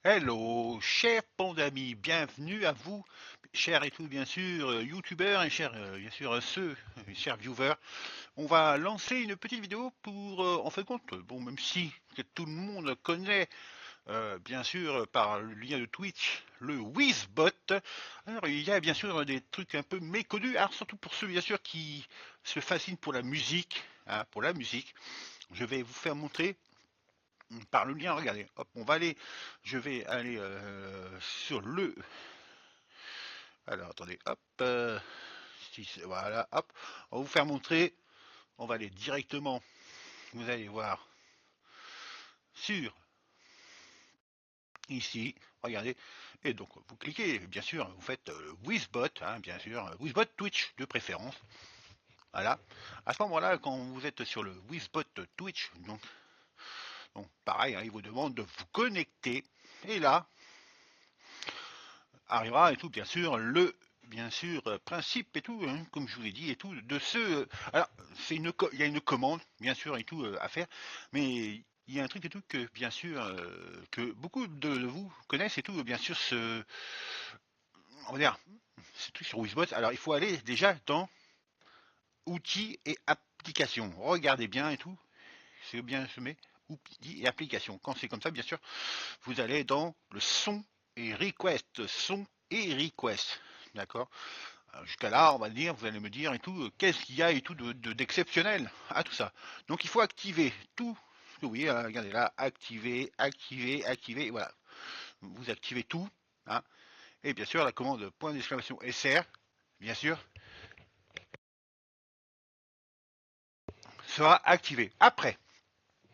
Hello, chers pandamis, bienvenue à vous, chers et tout bien sûr, youtubeurs et chers bien sûr chers viewers. On va lancer une petite vidéo pour, en fin de compte, bon même si que tout le monde connaît bien sûr par le lien de Twitch le Wizbot, alors il y a bien sûr des trucs un peu méconnus, alors surtout pour ceux bien sûr qui se fascinent pour la musique, hein, pour la musique. Je vais vous faire montrer par le lien, regardez, hop, je vais aller sur le, alors attendez, hop, voilà, hop, on va vous faire montrer, on va aller directement, vous allez voir, sur, ici, regardez, et donc vous cliquez, bien sûr, vous faites Wizbot, hein, bien sûr, Wizbot Twitch de préférence, voilà, à ce moment-là, quand vous êtes sur le Wizbot Twitch, donc pareil, hein, il vous demande de vous connecter, et là, arrivera et tout, bien sûr, bien sûr, principe et tout, hein, comme je vous ai dit et tout, de ce. Alors, il y a une commande, bien sûr, et tout à faire, mais il y a un truc et tout que, bien sûr, que beaucoup de vous connaissent et tout, bien sûr, on va dire, ce truc sur Wizbot. Alors, il faut aller déjà dans outils et applications. Regardez bien et tout, c'est bien semé, outils et applications. Quand c'est comme ça, bien sûr, vous allez dans le son et request, d'accord. Jusqu'à là, on va dire, vous allez me dire et tout, qu'est-ce qu'il y a et tout d'exceptionnel à tout ça. Donc il faut activer tout ce que vous voyez, hein, regardez là, activer, activer, activer, voilà. Vous activez tout, hein, et bien sûr la commande point d'exclamation SR, bien sûr, sera activée. Après,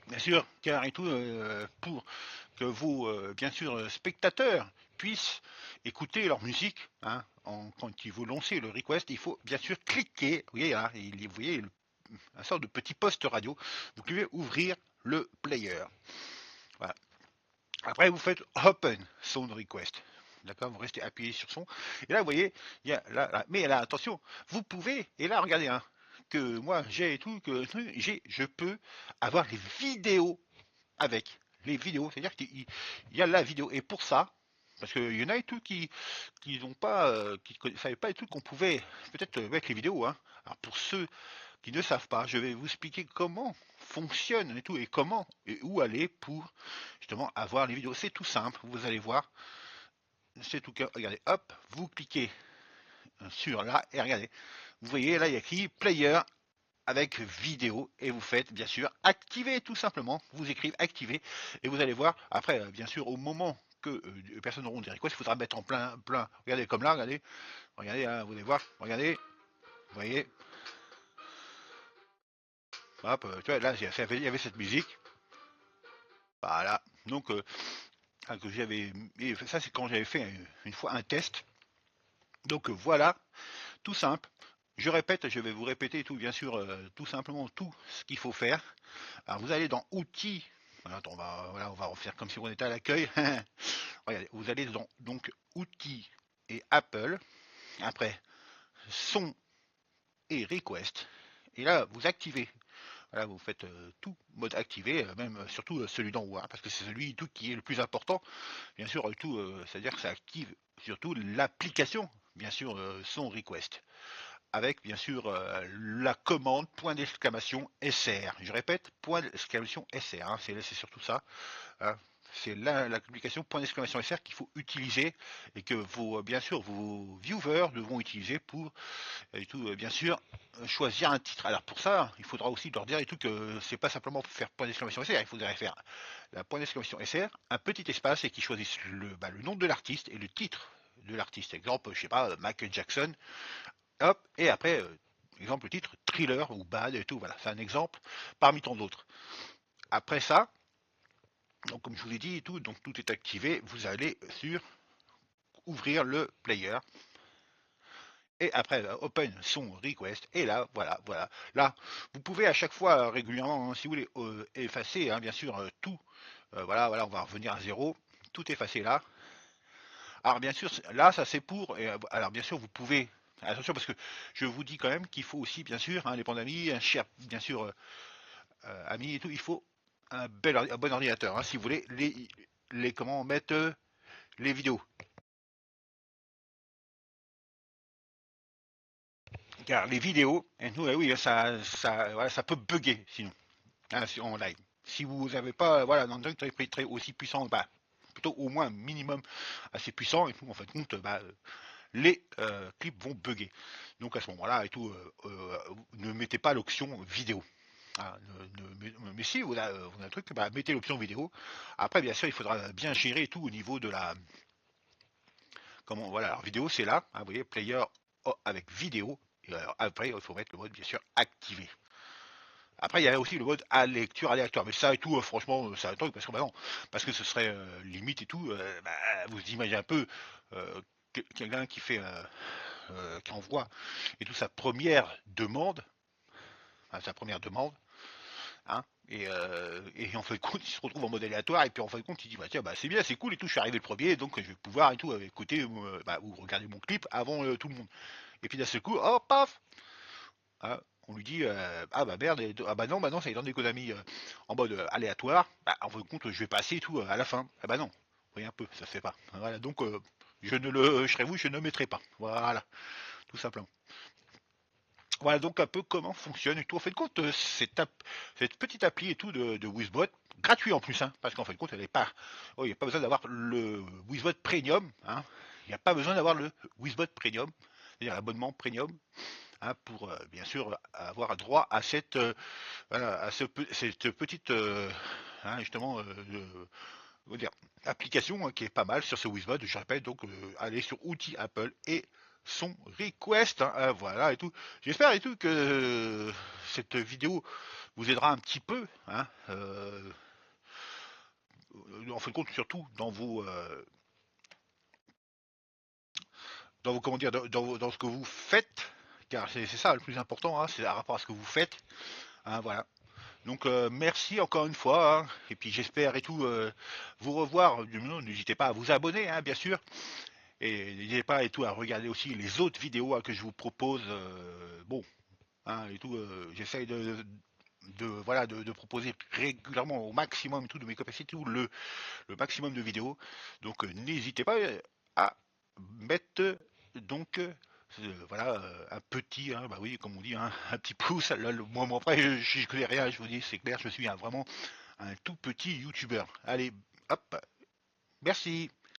bien sûr, car et tout, pour que vos, bien sûr, spectateurs puissent écouter leur musique, hein, quand ils vous lancez le request, il faut bien sûr cliquer, vous voyez, hein, vous voyez un sort de petit poste radio, vous pouvez ouvrir le player. Voilà. Après, vous faites Open Sound Request. D'accord, vous restez appuyé sur son. Et là, vous voyez, il y a là, mais là, attention, vous pouvez, et là, regardez, hein, que moi j'ai et tout, je peux avoir les vidéos avec les vidéos, c'est-à-dire qu'il y a la vidéo. Et pour ça, parce qu'il y en a et tout qui n'ont pas, qui ne savaient pas et tout qu'on pouvait peut-être mettre les vidéos. Hein. Alors pour ceux qui ne savent pas, je vais vous expliquer comment fonctionne et tout et comment et où aller pour justement avoir les vidéos. C'est tout simple, vous allez voir, c'est tout. Regardez, hop, vous cliquez sur là et regardez, vous voyez là il y a écrit player avec vidéo et vous faites bien sûr activer tout simplement, vous écrivez activer et vous allez voir après bien sûr au moment que les personnes auront des requests, il faudra mettre en plein, regardez comme là, regardez, hein, vous allez voir, regardez, vous voyez, hop, tu vois là il y avait cette musique, voilà, donc que j'avais, ça c'est quand j'avais fait une fois un test, donc voilà, tout simple. Je répète, je vais vous répéter tout, bien sûr, tout simplement tout ce qu'il faut faire. Alors vous allez dans outils. Voilà, on va refaire comme si on était à l'accueil. Regardez, vous allez dans donc outils et Apple. Après son et request. Et là vous activez. Voilà, vous faites tout mode activé, même surtout celui d'en haut, hein, parce que c'est celui tout qui est le plus important. Bien sûr, tout, c'est-à-dire que ça active surtout l'application, bien sûr, son request avec bien sûr la commande point d'exclamation SR. Je répète, point d'exclamation SR, hein, c'est surtout ça. Hein. C'est l'application point d'exclamation SR qu'il faut utiliser et que vos, bien sûr vos viewers devront utiliser pour et tout, bien sûr choisir un titre. Alors pour ça, il faudra aussi leur dire et tout que c'est pas simplement faire point d'exclamation SR, il faudrait faire la point d'exclamation SR, un petit espace et qu'ils choisissent le nom de l'artiste et le titre de l'artiste. Exemple, je sais pas, Michael Jackson, hop, et après, exemple, le titre thriller ou bad et tout, voilà, c'est un exemple parmi tant d'autres. Après ça, donc comme je vous l'ai dit et tout, donc tout est activé, vous allez sur ouvrir le player et après open son request et là voilà là vous pouvez à chaque fois régulièrement hein, si vous voulez effacer hein, bien sûr tout voilà on va revenir à zéro tout effacer là. Alors bien sûr là ça c'est pour alors bien sûr vous pouvez attention parce que je vous dis quand même qu'il faut aussi bien sûr hein, les pandamis un cher bien sûr amis et tout, il faut un bon ordinateur. Hein, si vous voulez comment mettre les vidéos. Car les vidéos, et nous, oui, voilà, ça peut bugger sinon, hein, en live. Si vous n'avez pas voilà, un truc très aussi puissant, bah, plutôt au moins un minimum assez puissant, et tout, en fait, compte, bah, les clips vont bugger. Donc à ce moment-là, et tout, ne mettez pas l'option vidéo. Ah, mais si vous avez, un truc, bah, mettez l'option vidéo. Après, bien sûr, il faudra bien gérer tout au niveau de la. Comment, voilà, alors vidéo, c'est là, hein, vous voyez, player avec vidéo. Et alors, après, il faut mettre le mode, bien sûr, activé. Après, il y a aussi le mode à lecture aléatoire. Mais ça et tout, franchement, c'est un truc, parce que bah non, parce que ce serait limite et tout. Bah, vous imaginez un peu quelqu'un qui fait, qui envoie et tout sa première demande, hein, et en fait de compte, il se retrouve en mode aléatoire, et puis en fin de compte, il dit bah tiens, bah c'est bien, c'est cool et tout, je suis arrivé le premier, donc je vais pouvoir et tout écouter bah, ou regarder mon clip avant tout le monde. Et puis d'un seul coup, oh paf, hein, on lui dit ah bah merde, ah bah non, ça est dans des économies en mode aléatoire, bah, en fin de compte, je vais passer et tout à la fin. Ah bah non, vous voyez un peu, ça se fait pas. Voilà, donc je serais vous, je ne mettrai pas. Voilà, tout simplement. Voilà donc un peu comment fonctionne et tout. En fait, de compte, cette petite appli et tout de Wizbot, gratuit en plus, hein, parce qu'en fait, de compte, elle n'est pas. Oh, il n'y a pas besoin d'avoir le Wizbot Premium, hein. Il n'y a pas besoin d'avoir le Wizbot Premium, c'est-à-dire l'abonnement Premium, hein, pour bien sûr avoir droit à voilà, à cette petite, hein, justement, comment dire, application hein, qui est pas mal sur ce Wizbot. Je répète donc, allez sur outils Apple et son request, hein, voilà et tout. J'espère et tout que cette vidéo vous aidera un petit peu, hein, en fin de compte surtout dans vos comment dire, dans ce que vous faites, car c'est ça le plus important, hein, c'est par rapport à ce que vous faites, hein, voilà. Donc merci encore une fois, hein, et puis j'espère et tout vous revoir. N'hésitez pas à vous abonner, hein, bien sûr. Et n'hésitez pas et tout à regarder aussi les autres vidéos hein, que je vous propose. Bon, hein, et tout, j'essaye voilà, de proposer régulièrement au maximum tout de mes capacités, tout le maximum de vidéos. Donc n'hésitez pas à mettre donc voilà un petit, hein, bah oui, comme on dit, hein, un petit pouce. Là, le moment après, je connais rien, je vous dis, c'est clair, je suis vraiment un tout petit youtubeur. Allez, hop, merci.